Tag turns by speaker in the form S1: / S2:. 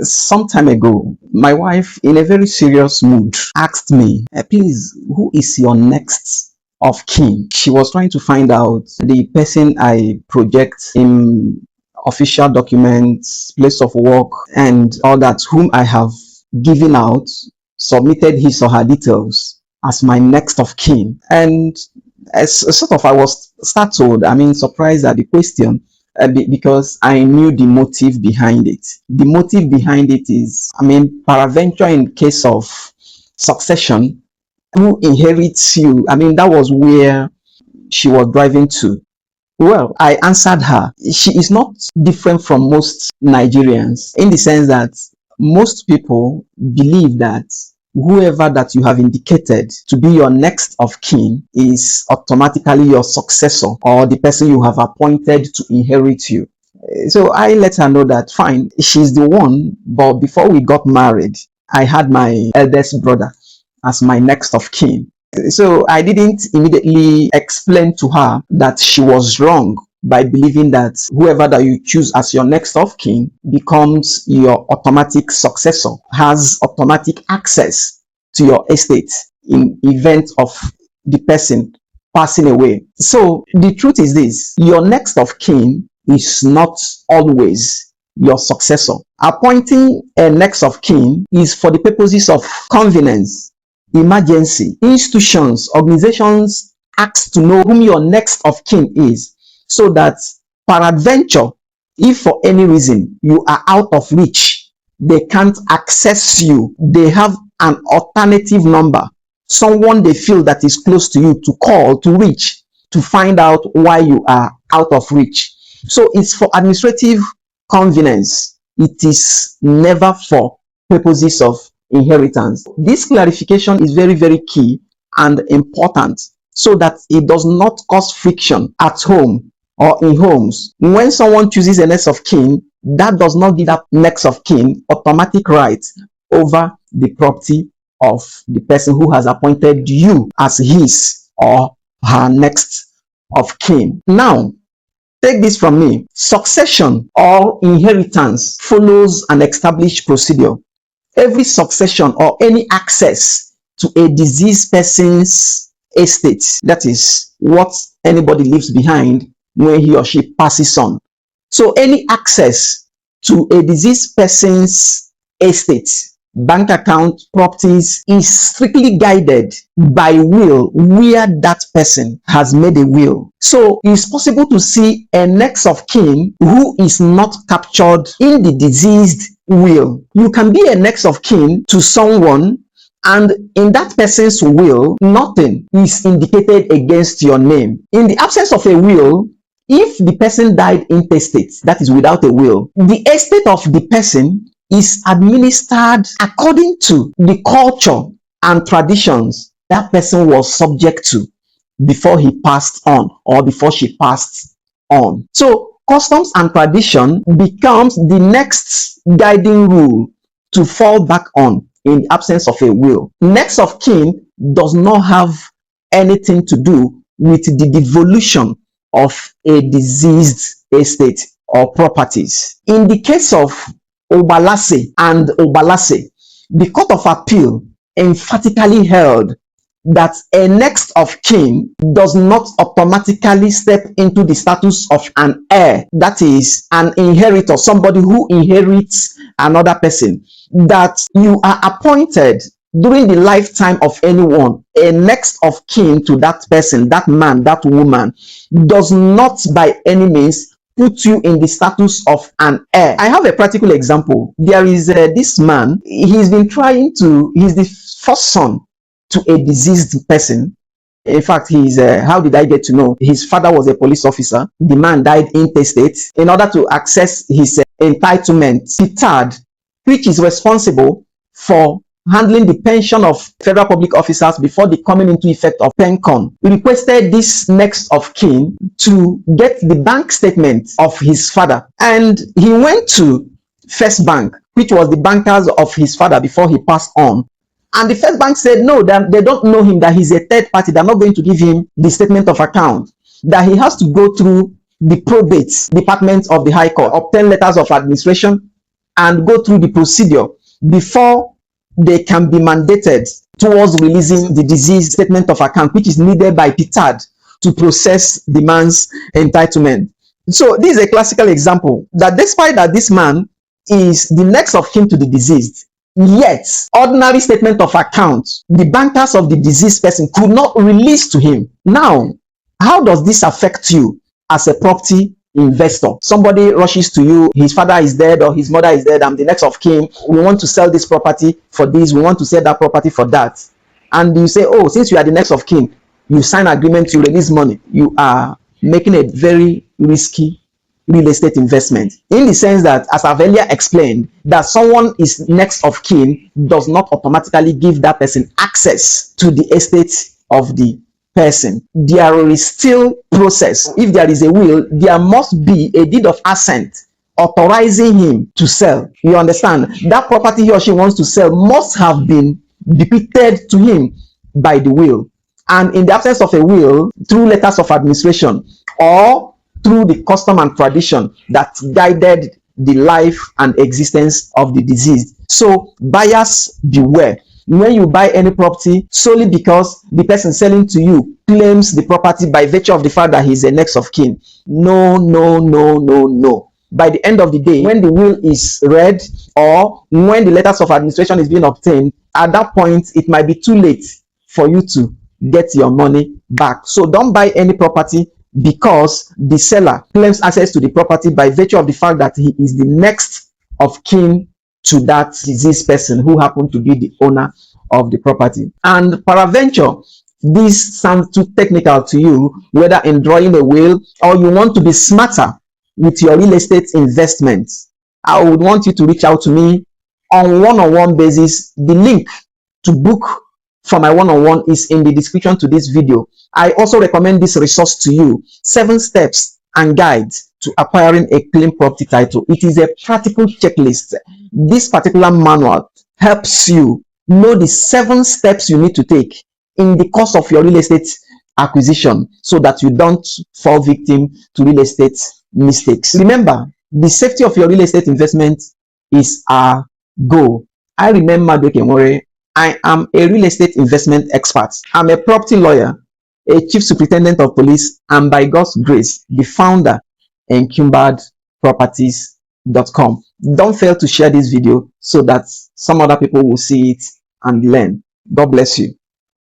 S1: Some time ago, my wife, in a very serious mood, asked me, please, who is your next of kin? She was trying to find out the person I project in official documents, place of work, and all that, whom I have given out, submitted his or her details as my next of kin. And as sort of, I was startled, surprised at the question, because I knew the motive behind it. The motive behind it is, peradventure, in case of succession, who inherits you? That was where she was driving to. Well, I answered her. She is not different from most Nigerians, in the sense that most people believe that whoever that you have indicated to be your next of kin is automatically your successor, or the person you have appointed to inherit you. So I let her know that fine, she's the one, but before we got married, I had my eldest brother as my next of kin. So I didn't immediately explain to her that she was wrong by believing that whoever that you choose as your next of kin becomes your automatic successor, has automatic access to your estate in event of the person passing away. So the truth is this: your next of kin is not always your successor. Appointing a next of kin is for the purposes of convenience, emergency. Institutions, organizations ask to know whom your next of kin is, so that peradventure, if for any reason you are out of reach, they can't access you, they have an alternative number, someone they feel that is close to you to call, to reach, to find out why you are out of reach. So it's for administrative convenience. It is never for purposes of inheritance. This clarification is very, very key and important, so that it does not cause friction at home or in homes. When someone chooses a next of kin, that does not give that next of kin automatic right over the property of the person who has appointed you as his or her next of kin. Now, take this from me. Succession or inheritance follows an established procedure. Every succession or any access to a deceased person's estate, that is what anybody leaves behind when he or she passes on. So any access to a deceased person's estate, bank account, properties, is strictly guided by will, where that person has made a will. So it's possible to see a next of kin who is not captured in the deceased will. You can be a next of kin to someone, and in that person's will, nothing is indicated against your name. In the absence of a will, if the person died intestate, that is without a will, the estate of the person is administered according to the culture and traditions that person was subject to before he passed on or before she passed on. So customs and tradition becomes the next guiding rule to fall back on in the absence of a will. Next of kin does not have anything to do with the devolution of a deceased estate or properties. In the case of Ugbelase and Ugbelase, the Court of Appeal emphatically held that a next of kin does not automatically step into the status of an heir, that is an inheritor, somebody who inherits another person. That you are appointed during the lifetime of anyone, a next of kin to that person, that man, that woman, does not by any means put you in the status of an heir. I have a practical example. There is this man, he's the first son to a deceased person. In fact, how did I get to know? His father was a police officer. The man died intestate. In order to access his entitlement, the third, which is responsible for handling the pension of federal public officers before the coming into effect of PENCON, requested this next of kin to get the bank statement of his father. And he went to First Bank, which was the bankers of his father before he passed on. And the First Bank said, no, that they don't know him, that he's a third party. They're not going to give him the statement of account, that he has to go through the probate department of the High Court, obtain letters of administration, and go through the procedure before they can be mandated towards releasing the deceased statement of account, which is needed by PITAD to process the man's entitlement. So this is a classical example that despite that this man is the next of kin to the deceased, yet ordinary statement of account, the bankers of the deceased person could not release to him. Now, how does this affect you as a property investor? Somebody rushes to you, his father is dead or his mother is dead, I'm the next of kin, we want to sell this property for this, we want to sell that property for that. And you say, oh, since you are the next of kin, you sign agreement to release money. You are making a very risky real estate investment, in the sense that, as I've earlier explained, that someone is next of kin does not automatically give that person access to the estate of the person. There is still process. If there is a will, there must be a deed of assent authorizing him to sell. You understand? That property he or she wants to sell must have been bequeathed to him by the will. And in the absence of a will, through letters of administration or through the custom and tradition that guided the life and existence of the deceased. So buyers beware. When you buy any property solely because the person selling to you claims the property by virtue of the fact that he's a next of kin, no. By the end of the day, when the will is read or when the letters of administration is being obtained, at that point it might be too late for you to get your money back. So don't buy any property because the seller claims access to the property by virtue of the fact that he is the next of kin to that deceased person who happened to be the owner of the property. And peradventure, this sounds too technical to you, whether in drawing a will or you want to be smarter with your real estate investments, I would want you to reach out to me on one-on-one basis. The link to book for my one-on-one is in the description to this video. I also recommend this resource to you, 7 steps and guides to acquiring a clean property title. It is a practical checklist. This particular manual helps you know the 7 steps you need to take in the course of your real estate acquisition so that you don't fall victim to real estate mistakes. Remember, the safety of your real estate investment is our goal. I remain Madueke Enwere. I am a real estate investment expert. I'm a property lawyer, a chief superintendent of police, and by God's grace, the founder, EncumberedProperties.com. Don't fail to share this video so that some other people will see it and learn. God bless you.